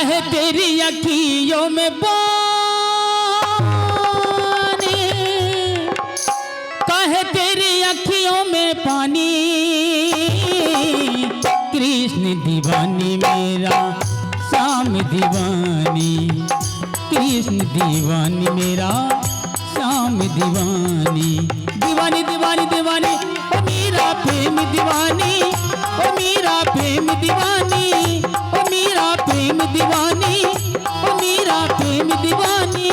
काहे तेरी अखियों में पानी, काहे तेरी अखियों में पानी, कृष्ण दीवानी मेरा श्याम दीवानी, कृष्ण दीवानी मेरा श्याम दीवानी, दीवानी दीवानी दीवानी ओ मेरा प्रेम दीवानी, ओ मेरा प्रेम दीवानी, ओ मेरा प्रेम दीवानी, ओ मेरा प्रेम दीवानी।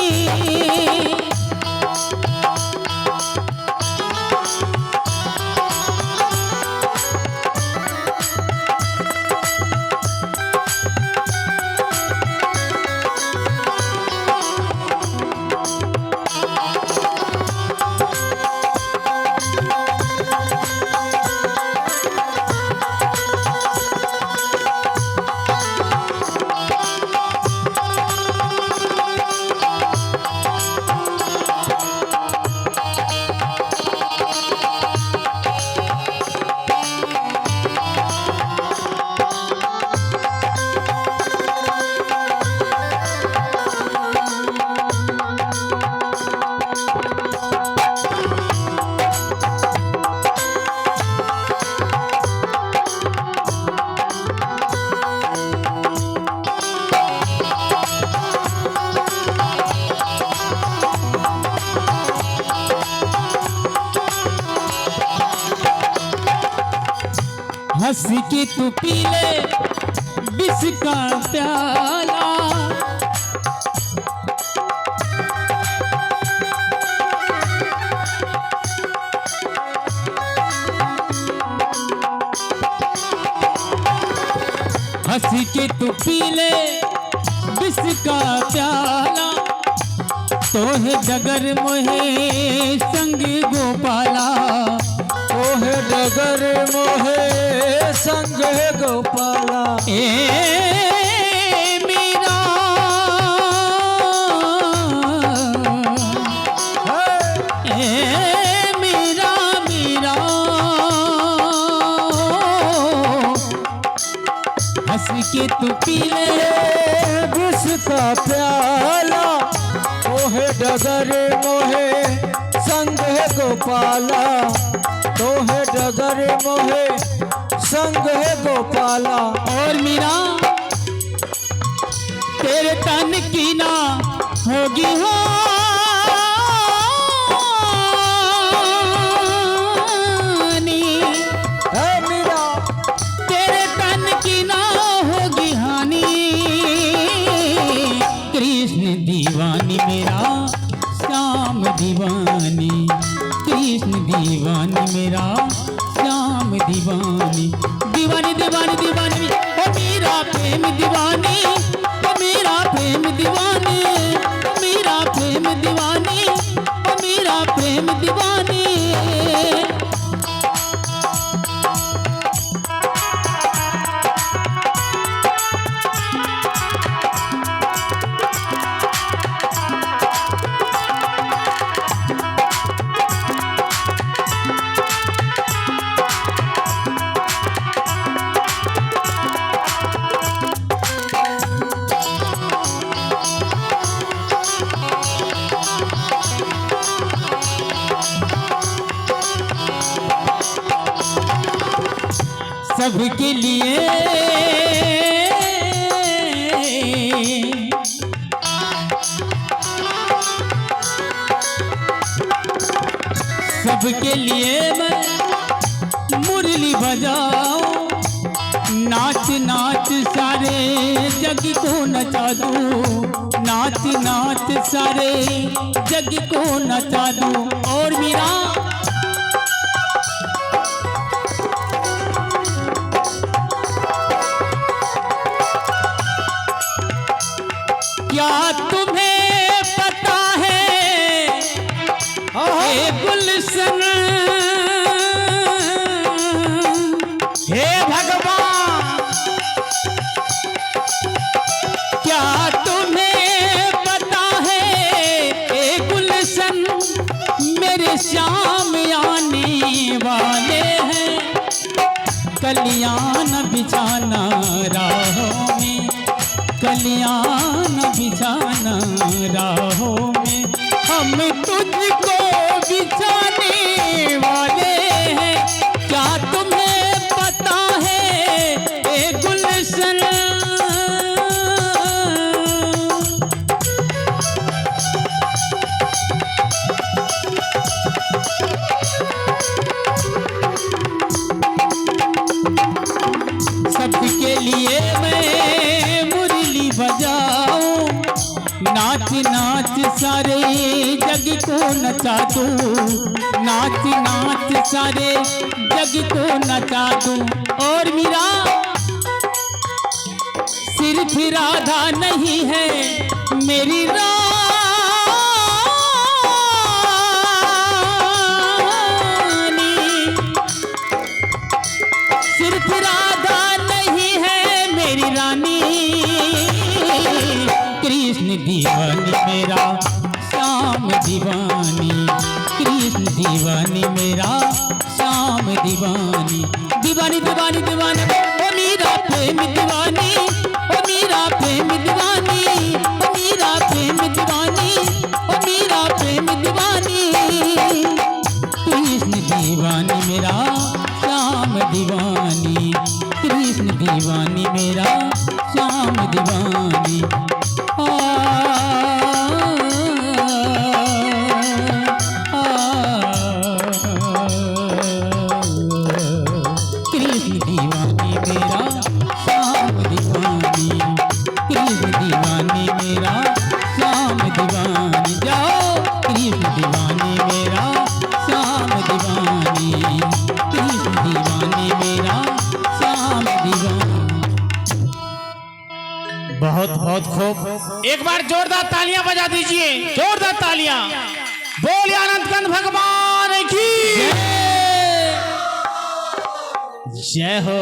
हंस के तू पी ले विष का प्याला, हंस के तू पी ले विष का प्याला, तो है डगर मोहे संग गोपाला, ओहे डगर मोहे संग गोपाला, ए मेरा ए मेरा मेरा हंस के तू पी ले विष का प्याला, ओहे डगर मोहे संग गोपाला, तो है डगर मोहे संग है गोपाला। और मीरा तेरे तन की ना होगी हानि, है मीरा तेरे तन की ना होगी हानि, कृष्ण दीवानी मेरा श्याम दीवानी, कृष्ण दीवानी मेरा श्याम दीवानी, दीवानी दीवानी दीवानी ओ मेरा प्रेम दीवानी, ओ मेरा प्रेम दीवानी, ओ मेरा प्रेम दीवानी, ओ मेरा प्रेम दीवानी। सबके लिए सबके लिए मैं मुरली बजाऊं, नाच नाच सारे जग को नचा दूं, नाच नाच सारे जग को नचा दूं। और मेरा क्या तुम्हें पता है हे गुलशन, हे भगवान, क्या तुम्हें पता है हे गुलशन, मेरे श्याम आने वाले हैं, कल्याण बिछाना राहों में, कल्याण लिए मैं मुरली बजाऊं, नाच नाच सारे जग को नचा दूं, नाच नाच सारे जग को नचा दूं। और मीरा सिर्फ राधा नहीं है मेरी सिर्फ राधा नहीं है मेरी रानी, कृष्ण दीवानी मेरा श्याम दीवानी, कृष्ण दीवानी मेरा श्याम दीवानी, दीवानी दीवानी दीवानी ओ मीरा प्रेम दीवानी, ओ मीरा प्रेम दीवानी, ओ मीरा प्रेम दीवानी, ओ मीरा प्रेम दीवानी, कृष्ण दीवानी मेरा श्याम दीवानी, कृष्ण दीवानी मेरा श्याम दीवानी। कृष्ण दीवानी मेरा श्याम दीवानी, कृष्ण दीवानी मेरा श्याम दीवानी, जाओ कृष्ण दीवानी मेरा श्याम दीवानी, कृष्ण दीवानी मेरा श्याम दीवानी। बहुत बहुत खूब, एक बार जोरदार तालियां बजा दीजिए, जोरदार तालियां। बोलिए अनंत भगवान की जय हो।